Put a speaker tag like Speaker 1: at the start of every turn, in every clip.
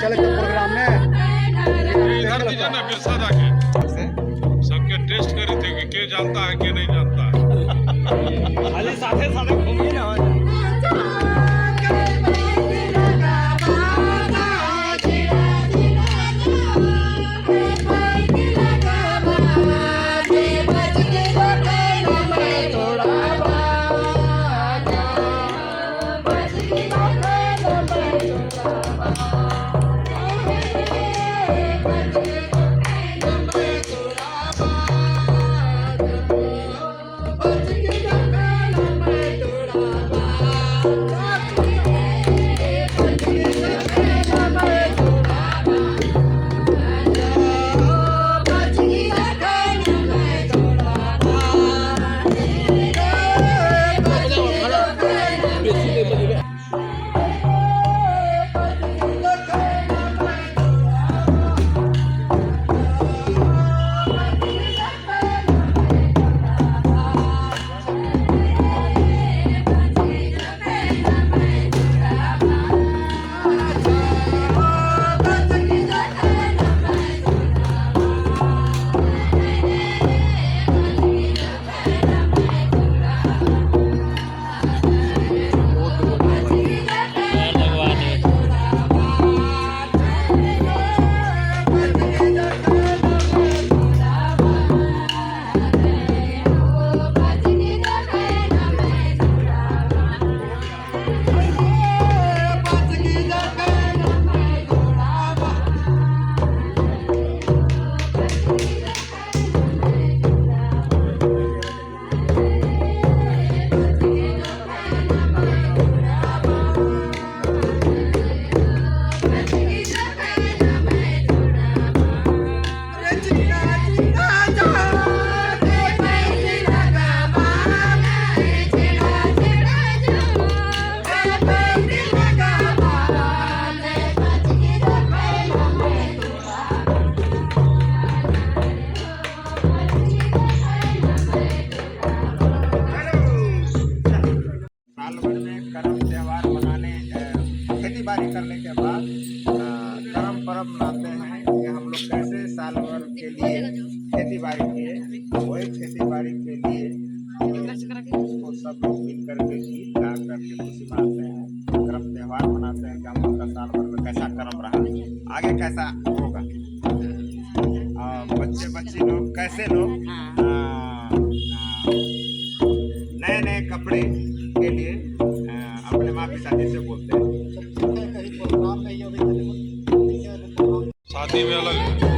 Speaker 1: चले तो प्रोग्राम में
Speaker 2: इधर दीजिए ना बिरसा के सबके टेस्ट करी थे कि के जानता है के नहीं जानता है।
Speaker 1: खाली साथे साथे घूमिए ना। खेती-बाड़ी करने के बाद करम पर्व मनाते हैं कि हम लोग कैसे साल भर के लिए खेती-बाड़ी किए, वही खेती-बाड़ी के लिए उसको सब लोग मिल करके गीत गा करके खुशी मनाते हैं, करम त्यौहार मनाते हैं कि हम लोग का साल भर में कैसा करम रहा, आगे कैसा होगा। बच्चे बच्ची लोग कैसे लोग नए नए कपड़े के लिए अपने माँ पिता जी से बोलते हैं।
Speaker 2: शादी में अलग है।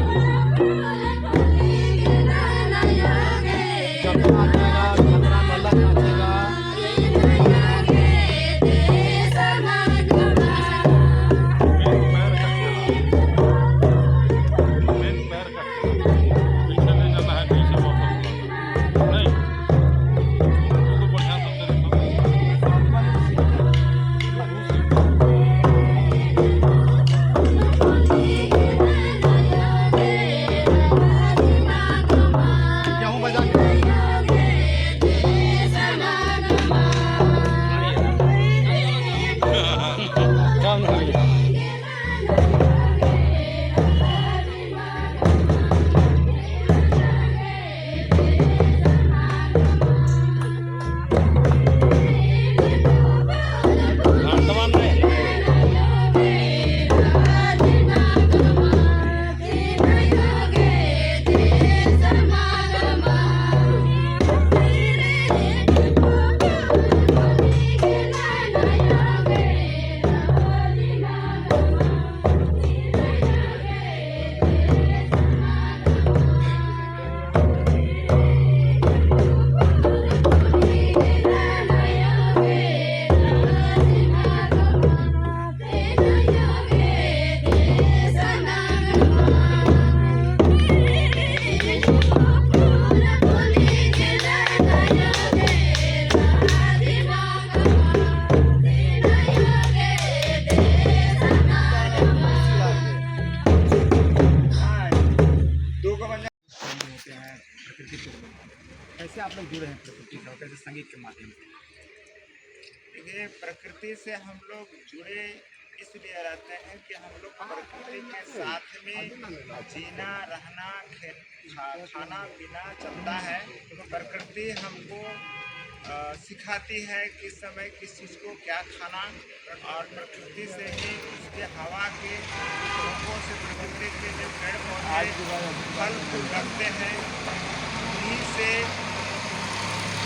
Speaker 2: कैसे आप लोग जुड़े हैं प्रकृति से और कैसे संगीत के माध्यम से?
Speaker 1: देखिए, प्रकृति से हम लोग जुड़े इसलिए रहते हैं कि हम लोग प्रकृति के साथ में जीना रहना खाना पीना चलता है। तो प्रकृति हमको सिखाती है किस समय किस चीज़ को क्या खाना, और प्रकृति से ही उसके हवा के झोंकों से प्रकृति के जो पेड़ पौधे फल फूल लगते हैं उन्हीं से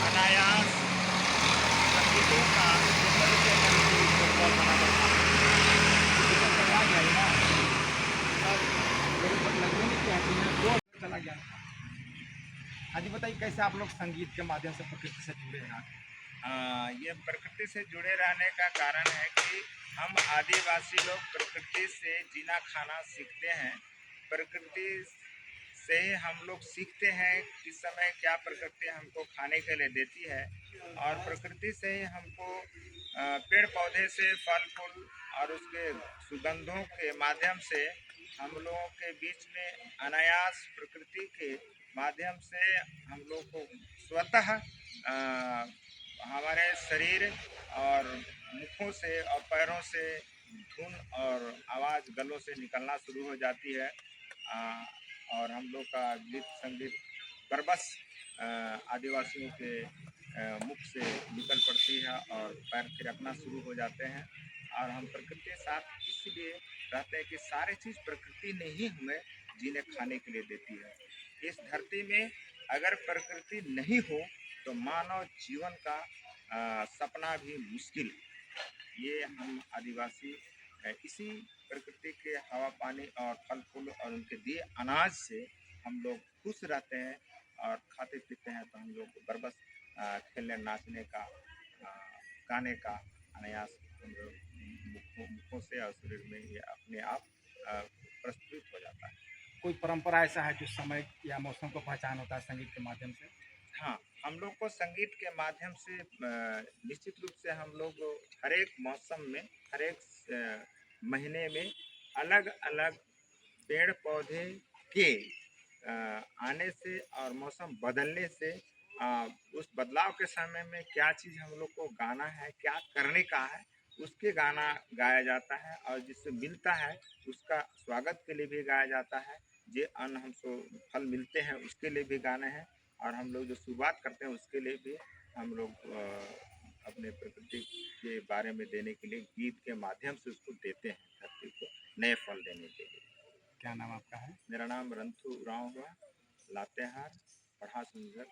Speaker 1: अनायास प्रकृति का जल के फल बना जाता है।
Speaker 3: चला गया। हाँ जी, बताइए कैसे आप लोग संगीत के माध्यम से प्रकृति से जुड़े हैं?
Speaker 1: ये प्रकृति से जुड़े रहने का कारण है कि हम आदिवासी लोग प्रकृति से जीना खाना सीखते हैं। प्रकृति से ही हम लोग सीखते हैं किस समय क्या प्रकृति हमको खाने के लिए देती है, और प्रकृति से ही हमको पेड़ पौधे से फल फूल और उसके सुगंधों के माध्यम से हम लोगों के बीच में अनायास प्रकृति के माध्यम से हम लोग को स्वतः हमारे शरीर और मुखों से और पैरों से धुन और आवाज़ गलों से निकलना शुरू हो जाती है, और हम लोग का गीत संगीत बरबस आदिवासियों के मुख से निकल पड़ती है और पैर थिरकना शुरू हो जाते हैं। और हम प्रकृति के साथ इसलिए रहते हैं कि सारी चीज़ प्रकृति ने ही हमें जीने खाने के लिए देती है। इस धरती में अगर प्रकृति नहीं हो तो मानव जीवन का सपना भी मुश्किल है। ये हम आदिवासी इसी प्रकृति के हवा पानी और फल फूल और उनके दिए अनाज से हम लोग खुश रहते हैं और खाते पीते हैं। तो हम लोग बरबस खेलने नाचने का गाने का अनायास हम लोग मुखों से और शरीर में ये अपने आप प्रस्तुत हो जाता है।
Speaker 3: कोई परंपरा ऐसा है जो समय या मौसम को पहचान होता है संगीत के माध्यम से?
Speaker 1: हाँ, हम लोग को संगीत के माध्यम से निश्चित रूप से हम लोग हर एक मौसम में हर एक महीने में अलग अलग पेड़ पौधे के आने से और मौसम बदलने से उस बदलाव के समय में क्या चीज़ हम लोग को गाना है, क्या करने का है, उसके गाना गाया जाता है। और जिससे मिलता है उसका स्वागत के लिए भी गाया जाता है। जो अन्न हमको फल मिलते हैं उसके लिए भी गाने हैं, और हम लोग जो शुरुआत करते हैं उसके लिए भी हम लोग अपने प्रकृति के बारे में देने के लिए गीत के माध्यम से उसको देते हैं, धरती को नए फल देने के लिए।
Speaker 3: क्या नाम आपका है?
Speaker 1: मेरा नाम रंथू उरांव हुआ, लातेहार, पढ़ा सुंदर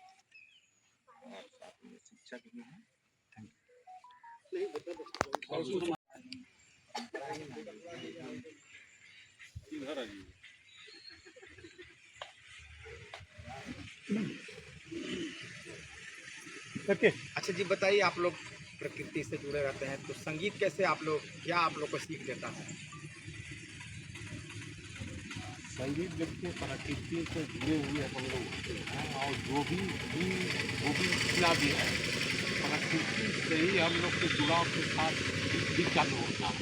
Speaker 1: और साथ में शिक्षक भी हैं।
Speaker 3: अच्छा जी, बताइए आप लोग प्रकृति से जुड़े रहते हैं तो संगीत कैसे आप लोग क्या आप लोग को सीख देता है?
Speaker 4: संगीत जब से प्रकृति से जुड़े हुए हम लोग होते हैं, और जो भी जितना भी है प्रकृति से ही हम लोग के जुड़ाव के साथ भी चालू होता है।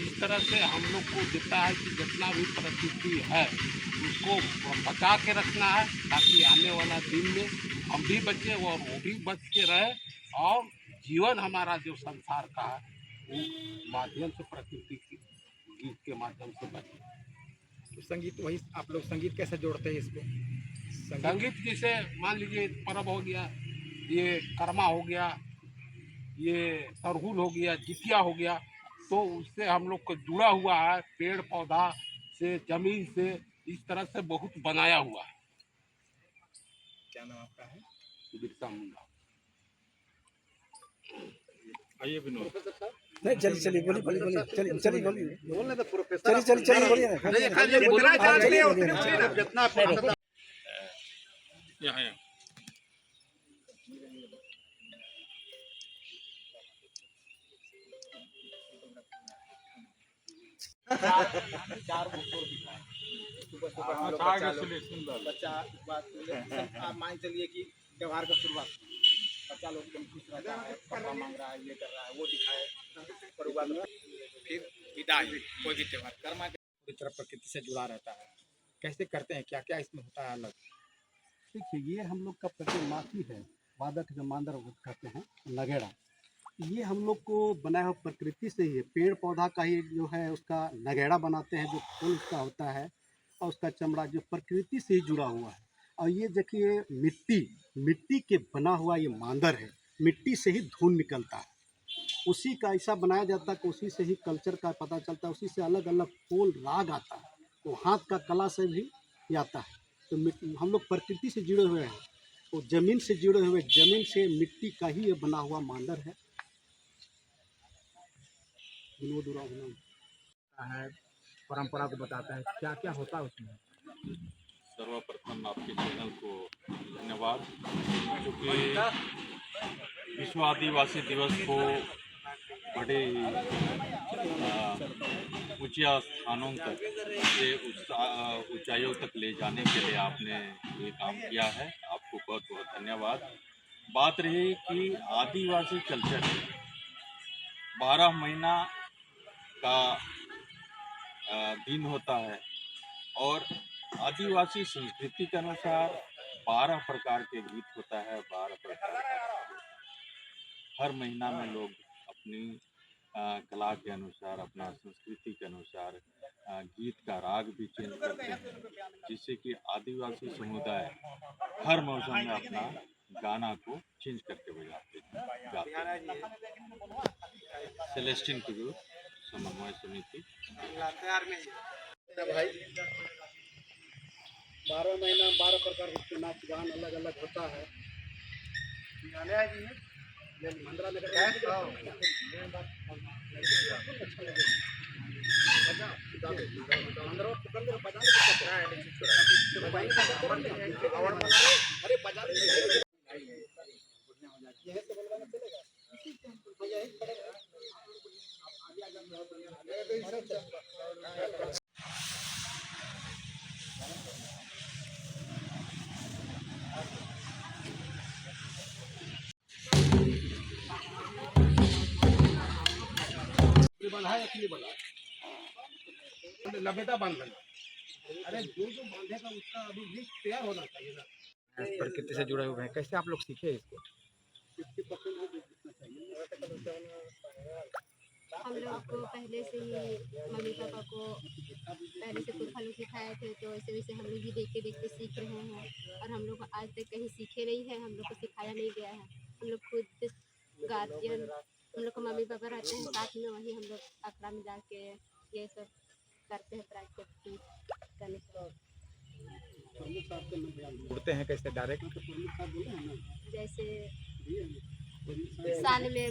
Speaker 4: इस तरह से हम लोग को देता है कि जितना भी प्रकृति है उसको बचा के रखना है, ताकि आने वाला दिन में हम भी बचे और वो भी बच के रहे, और जीवन हमारा जो संसार का है वो माध्यम से प्रकृति की गीत के माध्यम से बचे।
Speaker 3: तो संगीत वही आप लोग संगीत कैसे जोड़ते हैं इसको?
Speaker 4: संगीत जैसे मान लीजिए पर्व हो गया, ये कर्मा हो गया, ये सरहुल हो गया, जितिया हो गया, तो उससे हम लोग को जुड़ा हुआ है पेड़ पौधा से, जमीन से, इस तरह से बहुत बनाया हुआ है।
Speaker 3: क्या नाम आपका है?
Speaker 4: बिरसा मुंडा।
Speaker 2: आइए विनोद।
Speaker 5: नहीं चलिए बोलिए बोलिए चलिए बोलिए
Speaker 3: बोलने तो प्रोफेसर
Speaker 5: चलिए बोलिए
Speaker 2: यहाँ
Speaker 3: चार बुकोर दिखाए सुबह सुबह हम लोग बच्चा आप मान चलिए कि त्योहार का शुरुआत बच्चा लोग एकदम खुश रहता है, कपड़ा मांग रहा है, ये कर रहा है, वो दिखाए पर हुआ फिर विदाई कोई भी त्योहार कर्मा के पूरी तरह प्रकृति से जुड़ा रहता है। कैसे करते हैं, क्या क्या इसमें होता है अलग?
Speaker 5: देखिए ये हम लोग का प्रति माफी है, वादक जो मांदर कहते हैं लगेड़ा, ये हम लोग को बनाया हुआ प्रकृति से ही है। पेड़ पौधा का ही जो है उसका नगेड़ा बनाते हैं, जो फूल उसका होता है और उसका चमड़ा जो प्रकृति से ही जुड़ा हुआ है। और ये देखिए मिट्टी के बना हुआ ये मांदर है, मिट्टी से ही धुन निकलता है, उसी का ऐसा बनाया जाता है कि उसी से ही कल्चर का पता चलता है, उसी से अलग अलग फूल राग आता है, तो हाथ का कला से भी ये आता है। तो हम लोग प्रकृति से जुड़े हुए हैं, तो ज़मीन से जुड़े हुए, ज़मीन से मिट्टी का ही ये बना हुआ मांदर है। विनोद उरांव नाम
Speaker 3: है परंपरा को बताता है, क्या क्या होता है उसमें।
Speaker 2: सर्वप्रथम आपके चैनल को धन्यवाद, क्योंकि विश्व आदिवासी दिवस को बड़े ऊंचे स्थानों तक से ऊंचाइयों तक ले जाने के लिए आपने ये काम किया है, आपको बहुत बहुत धन्यवाद। बात रही कि आदिवासी कल्चर 12 महीना का दिन होता है और आदिवासी संस्कृति के अनुसार 12 प्रकार के गीत होता है, 12 प्रकार का हर महीना में लोग अपनी कला के अनुसार, अपना संस्कृति के अनुसार गीत का राग भी चेंज करते हैं, जिससे कि आदिवासी समुदाय हर मौसम में अपना गाना को चेंज करके बजाते हैं। सेलेस्टिन की समन्वय समिति
Speaker 5: भाई 12 महीना 12 प्रकार के नाच गान अलग अलग होता है। लभेदा बांध लेना। अरे जो बांधेगा उसका अभी भी तैयार होना चाहिए ना।
Speaker 3: प्रकृति से जुड़े हुए हैं, कैसे आप लोग सीखे इसको।
Speaker 6: हम लोग को पहले से ही मम्मी पापा को पहले से पुरखा लोग सिखाए थे, तो वैसे वैसे हम लोग भी देख के सीख रहे हैं। और हम लोग आज तक कहीं सीखे नहीं हैं, हम लोग को सिखाया नहीं गया है। हम लोग खुद गार्जियन, हम लोग को मम्मी पापा रहते हैं साथ में, वही हम लोग अखड़ा में जाके ये सब करते हैं, प्रैक्टिस करने के।
Speaker 3: उड़ते हैं कैसे डायरेक्ट,
Speaker 6: जैसे साल में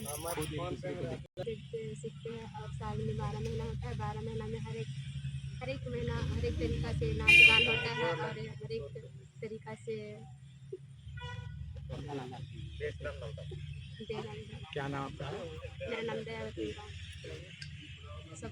Speaker 6: सीखते हैं और साल में 12 महीना होता है। 12 महीना में हर एक महीना हर एक तरीका से नाच गान होता है और हर एक तरीका से
Speaker 3: क्या नाम आपका है।
Speaker 6: मेरा नाम दयावती सब